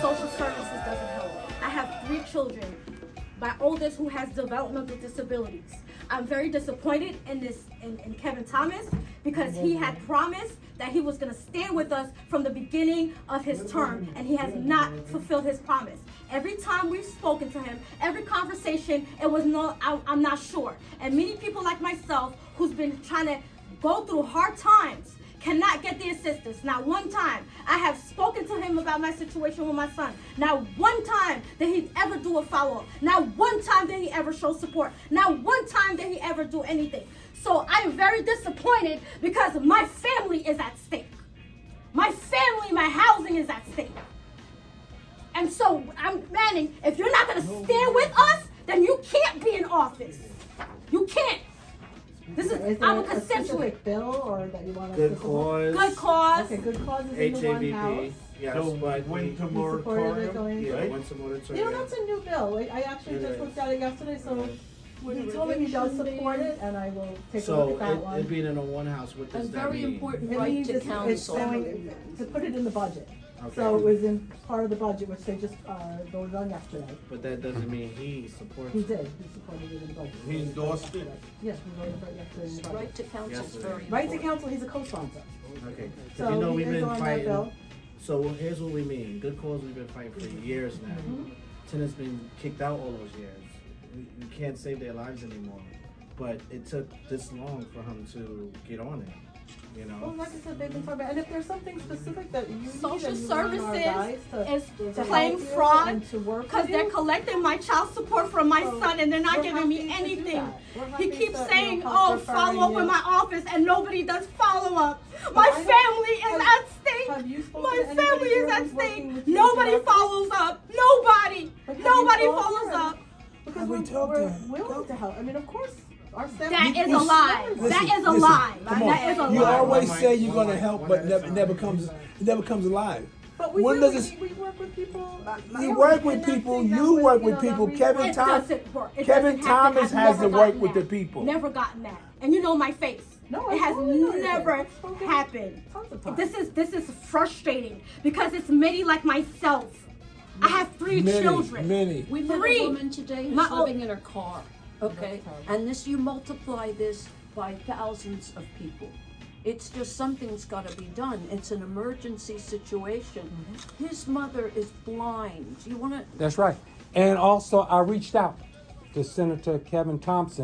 Social services doesn't help. I have 3 children. My oldest who has developmental disabilities. I'm very disappointed in Kevin Thomas because he had promised that he was going to stand with us from the beginning of his term, and he has not fulfilled his promise. Every time we've spoken to him, every conversation, it was no, I'm not sure. And many people like myself who's been trying to go through hard times cannot get the assistance. Not one time. I have spoken to him about my situation with my son. Not one time did he ever do a follow-up. Not one time did he ever show support. Not one time did he ever do anything. So I am very disappointed because my family is at stake. My family, my housing is at stake. And so I'm demanding, if you're not going to stand with us, then you can't be in office. You can't. This is I'm a constituent. Bill or that you want to Good cause. Good cause. Okay, good cause is in the one house. Yes, So but went to You supported it moratorium, going yeah, right? once a You moratorium. know, that's a new bill. I actually just looked at it yesterday, so he told me he does support it, and I will take a look So at that one. it being in a one house, what does A that very mean? important It right means to it's counsel. going to put it in the budget. Okay. So it was in part of the budget, which they just voted on yesterday. But that doesn't mean he supports He it. did, he supported it in the budget. He endorsed it? Yes, we voted for it yesterday in the budget. Right to counsel is Yesterday. very important. Right to counsel, he's a co-sponsor. Okay. 'Cause So you know he we've is been on that fighting. bill. So here's what we mean. Good cause we've been fighting for years now. Mm-hmm. Tenants been kicked out all those years. We can't save their lives anymore. But it took this long for him to get on it. You Well, know. like I said, they've been talking about, and if there's something specific that you need, Social and you want our services guys to is help playing you fraud and to work because with they're you, collecting my child support from my So, son and they're not we're giving me happy to do anything. that. We're He happy keeps to, saying, help oh, referring follow up you. with my office, and nobody does follow up. But My I don't- family is have- at stake. have you spoken My to anybody family here is at who's working stake. with you Nobody directly? follows up. Nobody. But have Nobody you called follows her? up. Because Have we we're talked to him? willing to help. I mean, of course, our staff. That is a listen, lie. That is a listen, lie. come on. That is a You lie. always One say mic, you're one gonna mic, help, one but at a it time. never comes alive. But we When do, does it- we work with people. You Yeah, work we with connect people, them you with, work with the people. resources. Kevin It Thomas, doesn't work. It Kevin doesn't happen. Thomas I've has to never work gotten with the that. people. Never gotten that. And you know my face. No, it I has totally know your never face. I've spoken happened. tons of times. This is frustrating because it's many like myself. I have 3 children. Many. We met Three. a woman today who's My living in her car, okay? That's And this, you multiply this by thousands of people. It's just something's gotta be done. It's an emergency situation. His mother is blind. You wanna, That's right. And also, I reached out to Senator Kevin Thomas,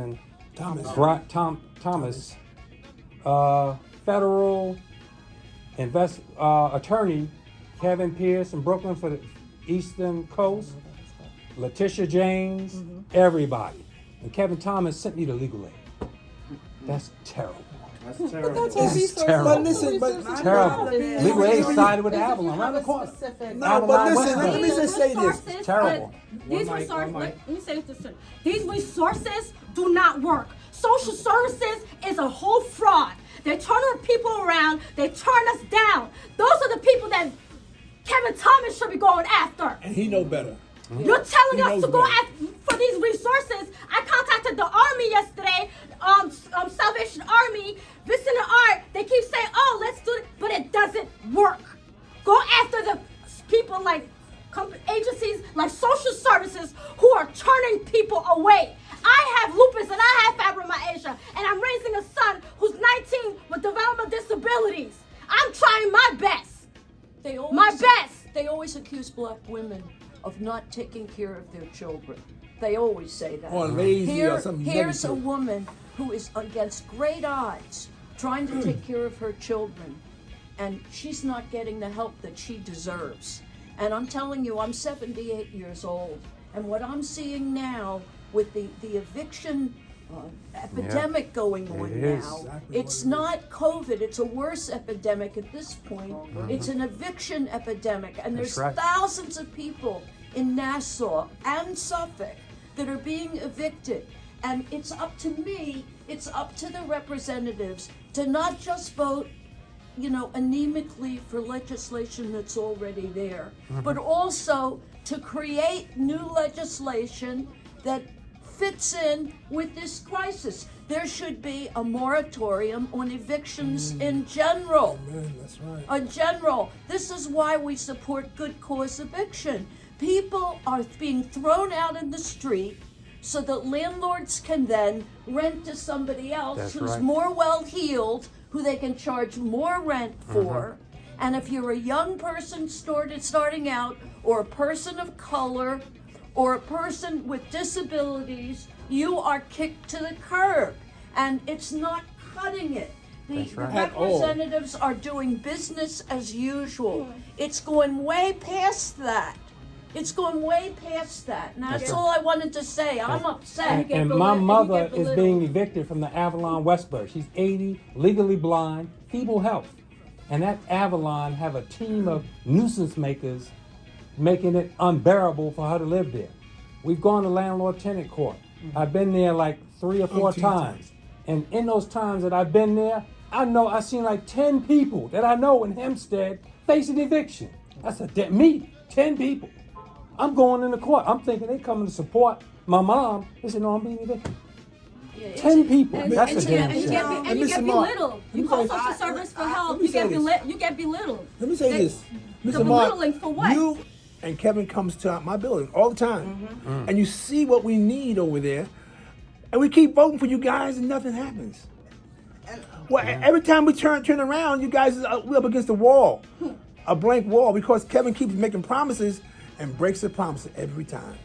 federal attorney Kevin Pierce in Brooklyn for the Eastern Coast, Letitia James, everybody. And Kevin Thomas sent me the legal aid. That's terrible. That's terrible. That's It's a resource. terrible. But listen, Terrible. Yeah. Legal aid sided with But if Avalon, you right have the a corner. specific- No, Avalon but West listen, let me Bank. just say this. Resources, Terrible. These One mic, resources, one mic. let me say this. These resources do not work. Social services is a whole fraud. They turn our people around. They turn us down. Those are the people that Kevin Thomas should be going after. And he know better. You're telling He us knows to go better. after for these resources. I contacted the Army yesterday, Salvation Army, Vincent Art. They keep saying, "Oh, let's do it," but it doesn't work. Go after the people like agencies like social services who are turning people away. I have lupus and I have fibromyalgia, and I'm raising a son who's 19 with developmental disabilities. I'm trying my best. they always. My best. They always accuse black women of not taking care of their children. They always say that. Or lazy or something Here's a negative. woman who is against great odds trying to take care of her children, and she's not getting the help that she deserves. And I'm telling you, I'm 78 years old, and what I'm seeing now with the eviction epidemic going on It is. now, Exactly it's what it not COVID, it's a worse epidemic at this point. It's an eviction epidemic, and there's That's right. thousands of people in Nassau and Suffolk that are being evicted. And it's up to me, it's up to the representatives to not just vote, anemically for legislation that's already there, but also to create new legislation that fits in with this crisis. There should be a moratorium on evictions in general. Man, that's right. A general. This is why we support good cause eviction. People are being thrown out in the street so that landlords can then rent to somebody else That's who's right. more well-heeled, who they can charge more rent for. And if you're a young person starting out, or a person of color, or a person with disabilities, you are kicked to the curb. And it's not cutting it. The That's right. At all. representatives are doing business as usual. It's going way past that. It's going way past that. And that's That's all I wanted to say. I'm upset. And my mother is being evicted from the Avalon Westbury. She's 80, legally blind, feeble health. And that Avalon have a team of nuisance makers making it unbearable for her to live there. We've gone to landlord-tenant court. I've been there like 3 or 4 times. And in those times that I've been there, I've seen like 10 people that I know in Hempstead facing eviction. That's me, 10 people. I'm going into court. I'm thinking they coming to support my mom. They said, no, I'm being evicted. 10 people. That's a damn shame. And you get belittled. You call social service for help. You get belittled. Let me say this. The Mr. Mark, belittling for what? you and Kevin comes to my building all the time. And you see what we need over there. And we keep voting for you guys and nothing happens. Well, every time we turn around, you guys, we're up against the wall. A blank wall, because Kevin keeps making promises and breaks the promise every time.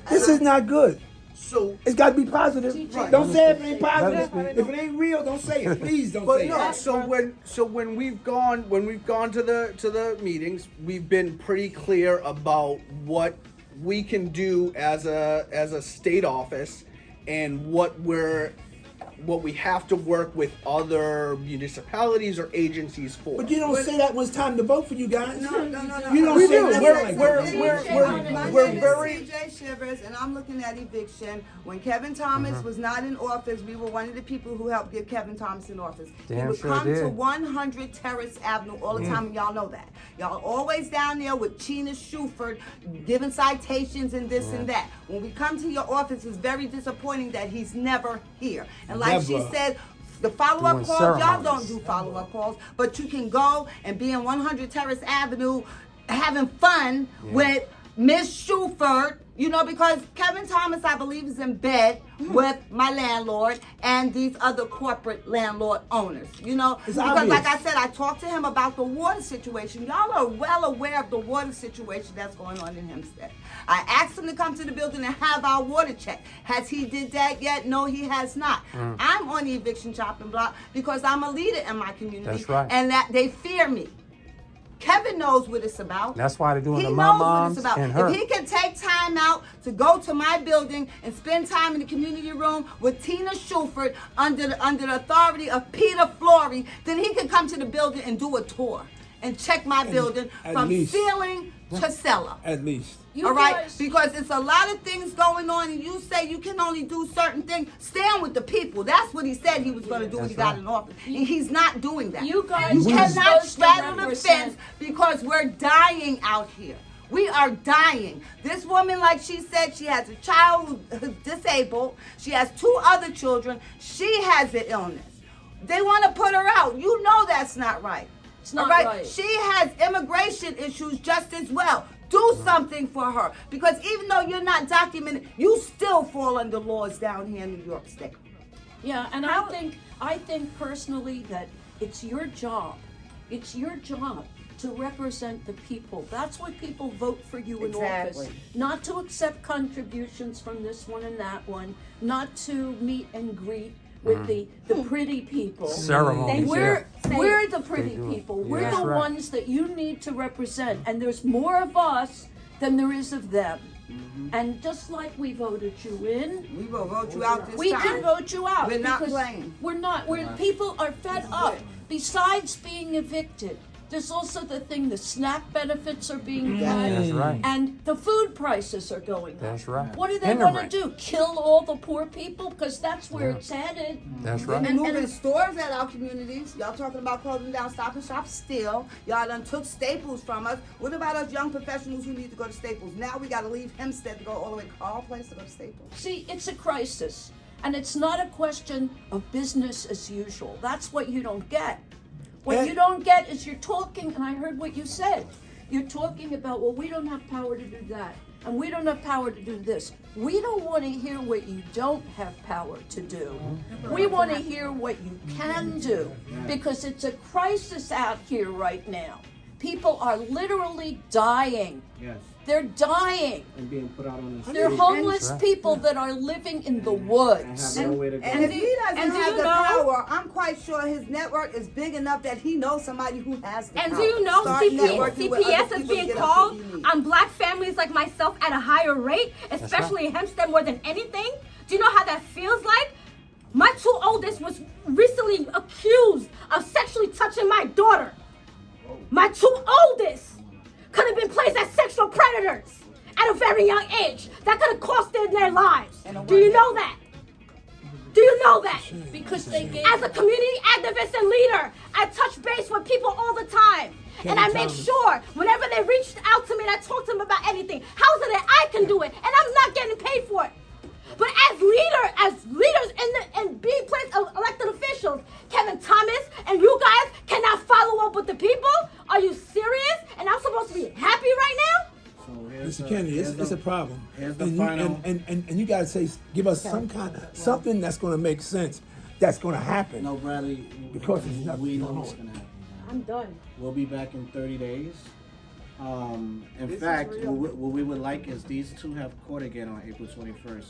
This is not good. So, It's got to be positive. Right. Don't say if it ain't Let us positive. speak. If it ain't real, don't say it. Please don't but say no. it. So when we've gone to the meetings, we've been pretty clear about what we can do as a state office, and what we have to work with other municipalities or agencies for. But you don't say that when it's time to vote for you guys. No. You don't We say do. that like We're name very. is CJ Shivers, and I'm looking at eviction. When Kevin Thomas was not in office, we were one of the people who helped get Kevin Thomas in office. He Damn would sure come to did. 100 Terrace Avenue all the time, and y'all know that. Y'all always down there with Chena Shuford giving citations and this and that. When we come to your office, it's very disappointing that he's never here. And like she Never. said, the follow-up Doing calls, y'all ceremonies. don't do follow-up calls, but you can go and be in 100 Terrace Avenue having fun with Miss Shuford, because Kevin Thomas, I believe, is in bed with my landlord and these other corporate landlord owners, because obvious. like I said, I talked to him about the water situation. Y'all are well aware of the water situation that's going on in Hempstead. I asked him to come to the building and have our water checked. Has he did that yet? No, he has not. I'm on the eviction chopping block because I'm a leader in my community. That's right. And that they fear me. Kevin knows what it's about. That's why they're doing He the knows what moms it's about. and her. If he can take time out to go to my building and spend time in the community room with Tina Shuford under the authority of Peter Flory, then he can come to the building and do a tour and check my building at from least. ceiling to cellar. At least. You All right, guys- because it's a lot of things going on, and you say you can only do certain things. Stand with the people. That's what he said he was going to do when he got in office, and he's not doing that. You guys You are cannot supposed to straddle the represent- fence because we're dying out here. We are dying. This woman, like she said, she has a child who's disabled. She has 2 other children. She has the illness. They want to put her out. You know that's not right. It's not All right? right. She has immigration issues just as well. Do something for her, because even though you're not documented, you still fall under laws down here in New York State. Yeah, and I think personally that it's your job. It's your job to represent the people. That's why people vote for you in Exactly. office. Not to accept contributions from this one and that one. Not to meet and greet with the pretty people. Ceremonies, We're yeah. we're the pretty They do. people. Yeah, We're that's the right. ones that you need to represent. And there's more of us than there is of them. And just like we voted you in, We will vote you out this we time. can vote you out. We're not because playing. We're not. People are fed up. Besides being evicted, There's also the thing, the SNAP benefits are being cut. That's right. And the food prices are going up. That's right. What do they And the want to rent. do? Kill all the poor people? Because that's where Yeah. it's headed. That's And right. moving stores at our communities. Y'all talking about closing down Stop and Shop still. Y'all done took Staples from us. What about us young professionals who need to go to Staples? Now we got to leave Hempstead to go all the way to Carl Place to go to Staples. See, it's a crisis. And it's not a question of business as usual. That's what you don't get. What you don't get is you're talking, and I heard what you said. You're talking about, well, we don't have power to do that. And we don't have power to do this. We don't want to hear what you don't have power to do. We want to hear what you can do. Because it's a crisis out here right now. People are literally dying. Yes. They're dying. And being put out on the They're street. homeless people that are living in the woods. And have no way to go. And if he doesn't and do have you the know- power, I'm quite sure his network is big enough that he knows somebody who has the And power. do you know Start networking with CPS other is people to being get us called what we need. on black families like myself at a higher rate, especially in Hempstead more than anything? Do you know how that feels like? My two oldest was recently accused of sexually touching my daughter. My two oldest could have been placed as sexual predators at a very young age. That could have cost them their lives. Do you know that? Do you know that? Because they gave As a community activist and leader, I touch base with people all the time. And I make sure whenever they reached out to me and I talk to them about anything, how's it that I can do it and I'm not getting paid for it? But as leaders and being placed of elected officials, Kevin Thomas and you guys cannot follow up with the people? Are you serious? And I'm supposed to be happy right now? So here's Mr. Kennedy, it's a problem. Here's the and final. and you gotta say, give us some kind of something that's gonna make sense. That's gonna happen. No, Bradley, Because there's nothing we know going what's on. going to happen. I'm done. We'll be back in 30 days. In fact, what we would like is these two have court again on April 21st.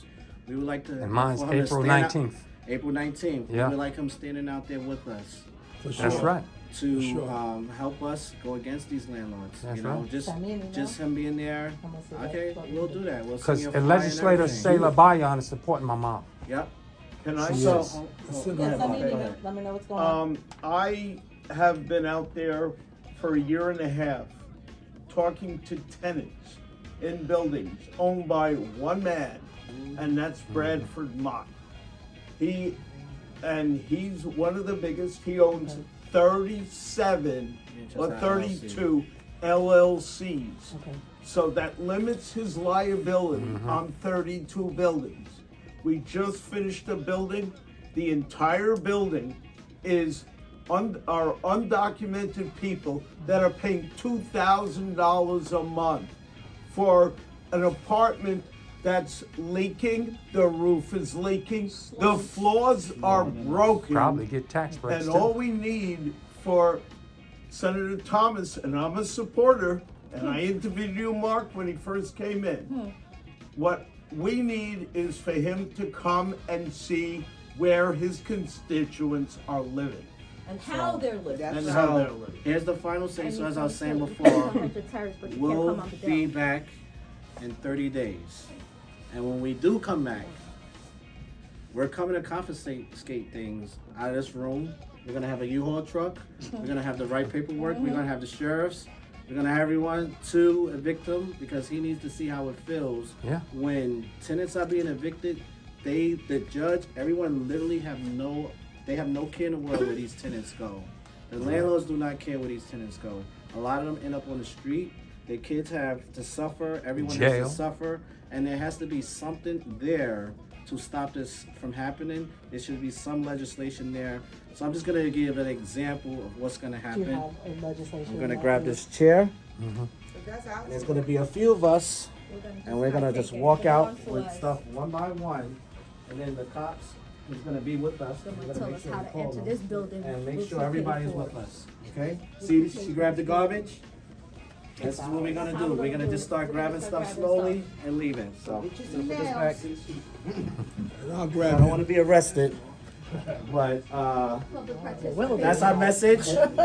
We would like to. And mine's for him to April stand out- 19th. April 19th. Yeah. We would like him standing out there with us For sure. That's right. to For sure. help us go against these landlords. That's you know, right. just him being there. Okay, we'll do that. We'll sing Because your the fire and legislator everything. Shayla Bayon is supporting my mom. Yep. Can I? She So, is. Let's sit go down. ahead, Bob. Let me know what's going on. I have been out there for a year and a half talking to tenants in buildings owned by one man, and that's Bradford Mott. He's one of the biggest. He owns 37 or 32 LLCs. So that limits his liability on 32 buildings. We just finished a building. The entire building is are undocumented people that are paying $2,000 a month for an apartment that's leaking. The roof is leaking. The floors are broken. Probably get tax breaks And too. all we need for Senator Thomas, and I'm a supporter, and I interviewed you, Mark, when he first came in. What we need is for him to come and see where his constituents are living. and how they're living. And how they're so, living. here's the final say. So as I was saying You before, can come up the terrace, but you can't we'll come up the be down. back in 30 days. And when we do come back, we're coming to confiscate things out of this room. We're gonna have a U-Haul truck. We're gonna have the right paperwork. We're gonna have the sheriffs. We're gonna have everyone to evict him because he needs to see how it feels Yeah. when tenants are being evicted. The judge, everyone literally have no care in the world where these tenants go. The landlords do not care where these tenants go. A lot of them end up on the street. Their kids have to suffer. Everyone Jail. has to suffer. And there has to be something there to stop this from happening. There should be some legislation there. So I'm just going to give an example of what's going to happen. I'm going to grab this chair. That's out. And there's going to be a few of us. And we're going to just walk out with stuff one by one. And then the cops is going to be with us. We're going to Tell make us sure how we to call enter them. this building. And make which sure we can everybody's afford. with us. Okay? See, she grabbed the garbage. This is what we're gonna do. We're gonna just start grabbing stuff slowly and leaving. So put this back. And I'll I grab don't him. want to be arrested. But Public participation. that's our message. And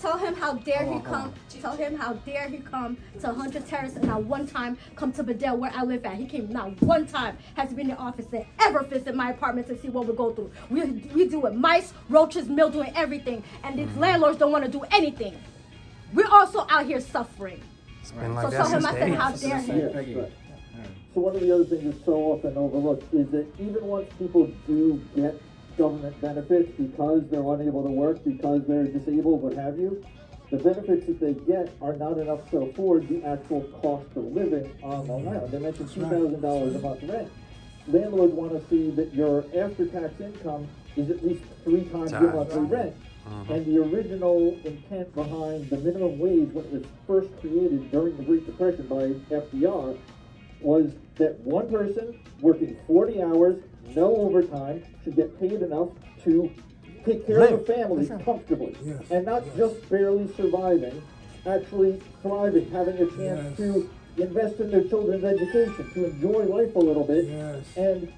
tell him how dare he come. Tell him how dare he come to 100 Terrace and not one time come to Bedell where I live at. He came not one time. Has been in the office and ever visit my apartment to see what we go through. We deal with mice, roaches, mildew, and everything. And these landlords don't want to do anything. We're also out here suffering. It's been like So that tell him since I the said 80s. how dare he. Peggy. So one of the other things that's so often overlooked is that even once people do get government benefits because they're unable to work, because they're disabled, what have you, the benefits that they get are not enough to afford the actual cost of living on Long Island. They mentioned $2,000 a month rent. Landlords want to see that your after-tax income is at least 3 times your monthly rent. And the original intent behind the minimum wage when it was first created during the Great Depression by FDR was that one person working 40 hours, no overtime, should get paid enough to take care of the family comfortably. Yes. And not just barely surviving, actually thriving, having a chance to invest in their children's education, to enjoy life a little bit, Yes. and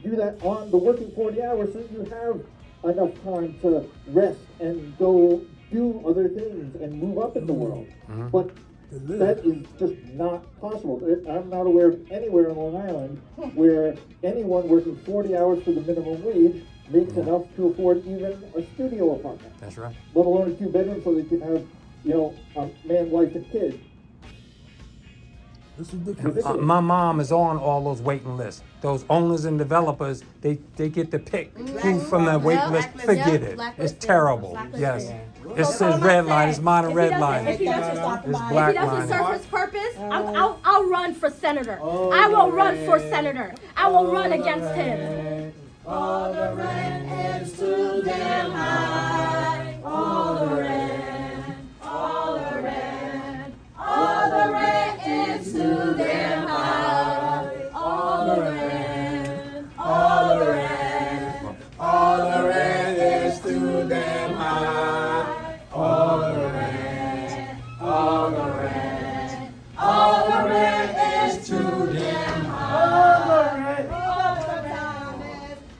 do that on the working 40 hours so that you have enough time to rest and go do other things and move up in the world. But that is just not possible. I'm not aware of anywhere on Long Island where anyone working 40 hours for the minimum wage makes enough to afford even a studio apartment, That's right. let alone a 2-bedroom so they can have, a man, wife, and kid. This is ridiculous. My mom is on all those waiting lists. Those owners and developers, they get to pick who from the waiting list. Forget it. It's terrible. Yes. It says red line. It's mine a red line. If he It's doesn't black serve line. his purpose, I'll run for senator. I will run for senator. I will run against him. All the rent is too damn high. All the rent, all the rent, all the rent is too damn high. All the rent, all the rent, all the rent is too damn high. All the rent, all the rent, all the rent is too damn high.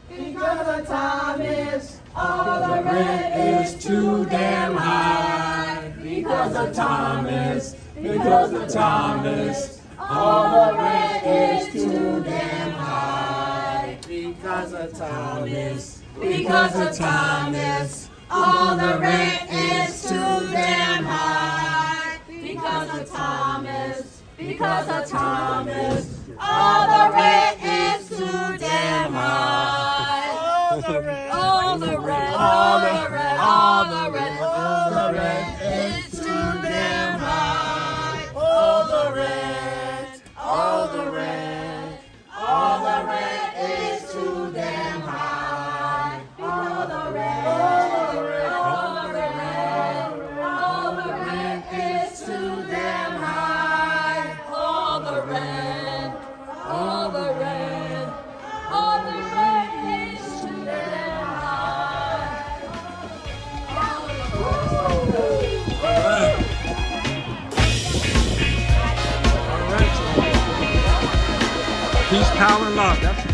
Because the time is, all the rent is too damn high. Because the time is, because the time is, all the rent is too damn high. Because the time is, because the time is, all the rent is too damn high. Because the time is, because the time is, all the rent is too damn high. All the rent, all the rent, all the rent, all the rent, all the rent is too damn high. All the rent, all the rent, all the rent is too damn high. All the rent, all the rent, all the rent, all the rent is too damn high. All the rent, all the rent, all the rent is too damn high. Peace, power, and love. That's